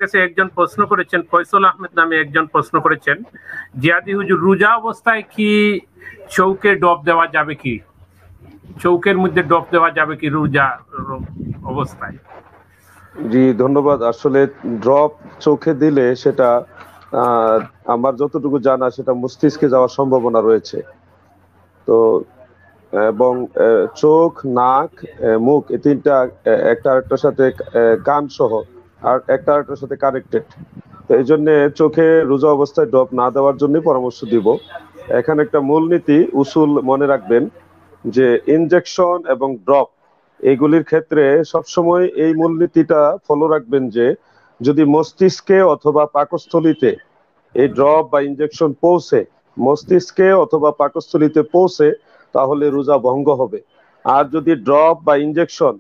কাছে একজন প্রশ্ন করেছেন, ফয়সল আহমেদ নামে একজন প্রশ্ন করেছেন, জিয়াদি হুজুর রোজা অবস্থায় কি চৌকে ডব দেওয়া যাবে কি? চৌকের মধ্যে ডব দেওয়া যাবে কি রোজা অবস্থায়? জি ধন্যবাদ। আসলে ড্রপ চোখে দিলে সেটা আমার যতটুকু জানা সেটা মস্তিষ্কে যাওয়ার সম্ভাবনা রয়েছে। তো এবং চোখ, নাক, মুখ এই তিনটা একটা আরেকটার সাথে কান সহ আর একটা আরেকটার সাথে কানেক্টেড। তো এই জন্য চোখে রোজা অবস্থায় ড্রপ না দেওয়ার জন্য পরামর্শ দিব। এখানে একটা মূলনীতি উসুল মনে রাখবেন যে ইনজেকশন এবং ড্রপ এইগুলির ক্ষেত্রে সবসময় এই মূলনীতিটা ফলো রাখবেন যে যদি মস্তিষ্কে অথবা পাকস্থলীতে এই ড্রপ বা ইনজেকশন পৌঁছে, মস্তিষ্কে অথবা পাকস্থলীতে পৌঁছে, তাহলে রোজা ভঙ্গ হবে। আর যদি ড্রপ বা ইনজেকশন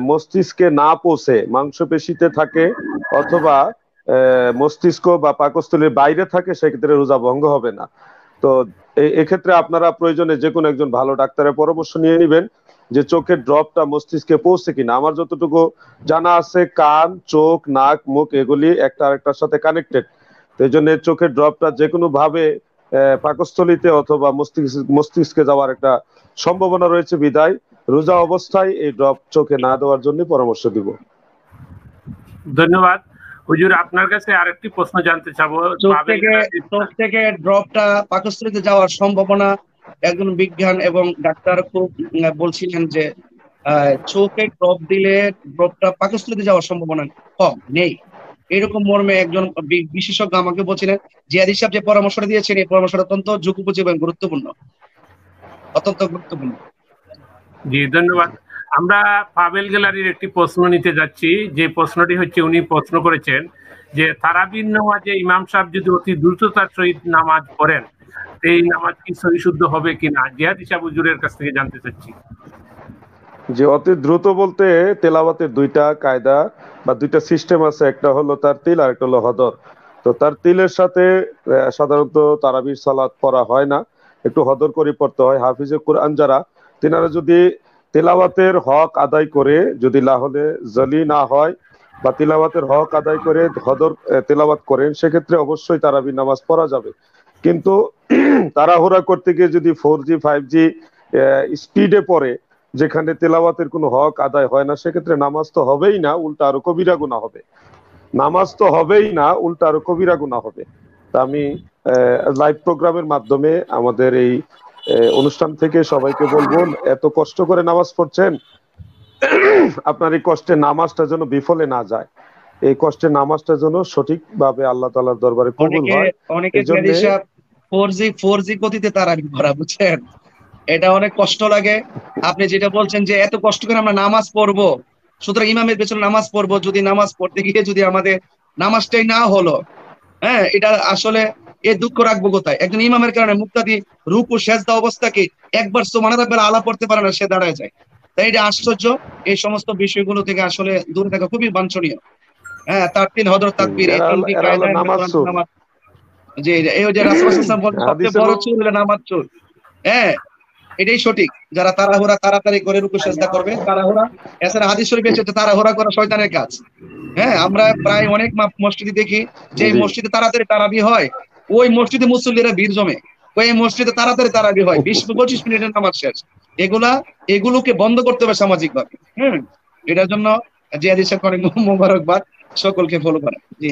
মস্তিষ্কে না পৌঁছে, মাংসপেশিতে থাকে অথবা মস্তিষ্ক বা পাকস্থলীর বাইরে থাকে, সেক্ষেত্রে রোজা ভঙ্গ হবে না। তো এক্ষেত্রে আপনারা প্রয়োজনে যে কোনো একজন ভালো ডাক্তারের পরামর্শ নিয়ে নেবেন যে চোখের ড্রপটা মস্তিষ্কে পৌঁছে কিনা। আমার যতটুকু জানা আছে কান, চোখ, নাক, মুখ এগুলি একটা আরেকটার সাথে কানেক্টেড। এই জন্য চোখের ড্রপটা যে কোনো ভাবে পাকস্থলীতে অথবা মস্তিষ্কে যাওয়ার একটা সম্ভাবনা রয়েছে, বিদায় রোজা অবস্থায় এই ড্রপ চোখে না দেওয়ার জন্য পরামর্শ দিব। ধন্যবাদ হুজুর। আপনার কাছে আরেকটি প্রশ্ন জানতে চাবো। চোখ থেকে ড্রপটা পাকস্থলীতে যাওয়ার সম্ভাবনা একজন বিজ্ঞান এবং ডাক্তার খুব বলছিলেন যে চোখে ড্রপ দিলে ড্রপটা পাকস্থলীতে যাওয়ার সম্ভাবনা কম, নেই, এরকম মর্মে একজন বিশেষজ্ঞ আমাকে বলছিলেন। জিয়াদি সাহেব যে পরামর্শটা দিয়েছেন এই পরামর্শটা অত্যন্ত যুগোপযোগী এবং গুরুত্বপূর্ণ, অত্যন্ত গুরুত্বপূর্ণ। জি ধন্যবাদ। আমরা পাবেল গ্যালারির একটি প্রশ্ন নিতে যাচ্ছি। যে প্রশ্নটি হচ্ছে, উনি প্রশ্ন করেছেন যে তারাবির নামাজে ইমাম সাহেব যদি অতি দ্রুততার সহিত নামাজ পড়েন, এই নামাজ কি সহিশুদ্ধ হবে কিনা, জিয়াদি সাহেব হুজুরের কাছ থেকে জানতে চাচ্ছি। যে অতি দ্রুত বলতে তেলাওয়াতের দুইটা কায়দা বা দুইটা সিস্টেম আছে, একটা হলো তার তিল আর একটা হলো হদর। তো তার তিলের সাথে সাধারণত তারাবির সালাত পড়া হয় না, একটু হদর করে পড়তে হয়। হাফিজে কুরআন যারা, তিনারা যদি তেলাওয়াতের হক আদায় করে, যদি লাহলে জলি না হয় বা তিলাওয়াতের হক আদায় করে হদর তেলাওয়াত করেন, সেক্ষেত্রে অবশ্যই তারাবির নামাজ পড়া যাবে। কিন্তু তাড়াহুড়া করতে গিয়ে যদি 4G 5G স্পিডে পড়ে, যেখানে তেলাওয়াতের কোনো হক আদায় হয় না, সেক্ষেত্রে নামাজ তো হবেই না, উল্টা আরো কবিরা গুনাহ হবে। নামাজ তো হবেই না, উল্টা আরো কবিরা গুনাহ হবে। তা আমি লাইভ প্রোগ্রামের মাধ্যমে আমাদের এই অনুষ্ঠান থেকে সবাইকে বলবো, এত কষ্ট করে নামাজ পড়ছেন, আপনার এই কষ্টের নামাজটা যেন বিফলে না যায়, এই কষ্টের নামাজটা যেন সঠিকভাবে আল্লাহ তাআলার দরবারে কবুল হয়। অনেকে 4G গতিতে তারাবি পড়া, বুঝছেন, এটা অনেক কষ্ট লাগে। আপনি যেটা বলছেন যে এত কষ্ট করে আমরা নামাজ পড়বো, সুতরাং ইমামের পেছনে নামাজ পড়বো, যদি নামাজ পড়তে গিয়ে যদি আমাদের নামাজটাই না হলো, হ্যাঁ, এটা আসলে এ দুঃখ রাখবো কোথায়? একজন ইমামের কারণে মুক্তাদি রুকু সেজদা অবস্থাকে একবার সুবহান রাব্বিল আলা পড়তে পারে না, সে দাঁড়ায় যায়। তাই এটা আশ্চর্য। এই সমস্ত বিষয়গুলো থেকে আসলে দূরে থাকা খুবই বাঞ্ছনীয়। হ্যাঁ, তারতিল, হযরত, তাকবীর, এই তিনটি কায়দা নামাজ, যে এই যে রাসূল সাল্লাল্লাহু আলাইহি ওয়াসাল্লাম বলেন সবচেয়ে বড় চুল হলো নামাজ চুল। হ্যাঁ, এটাই সঠিক। যারা তাড়াতাড়ি করে রুকু সেজদা করবে, তাড়াহুড়া, এছাড়া হাদিস শরীফে এসেছে তাড়াহুড়া করা শয়তানের কাজ। হ্যাঁ, আমরা প্রায় অনেক মসজিদে দেখি যে মসজিদে তাড়াতাড়ি তারাবি হয়, ওই মসজিদে মুসল্লিরা ভিড় জমে, ওই মসজিদে তাড়াতাড়ি তারাবি হয়, 20-25 মিনিটের নামাজ শেষ। এগুলোকে বন্ধ করতে হবে সামাজিক ভাবে। এটার জন্য জিয়াদি সাহেব অনেক মোবারকবাদ, সকলকে ফলো করা। জি।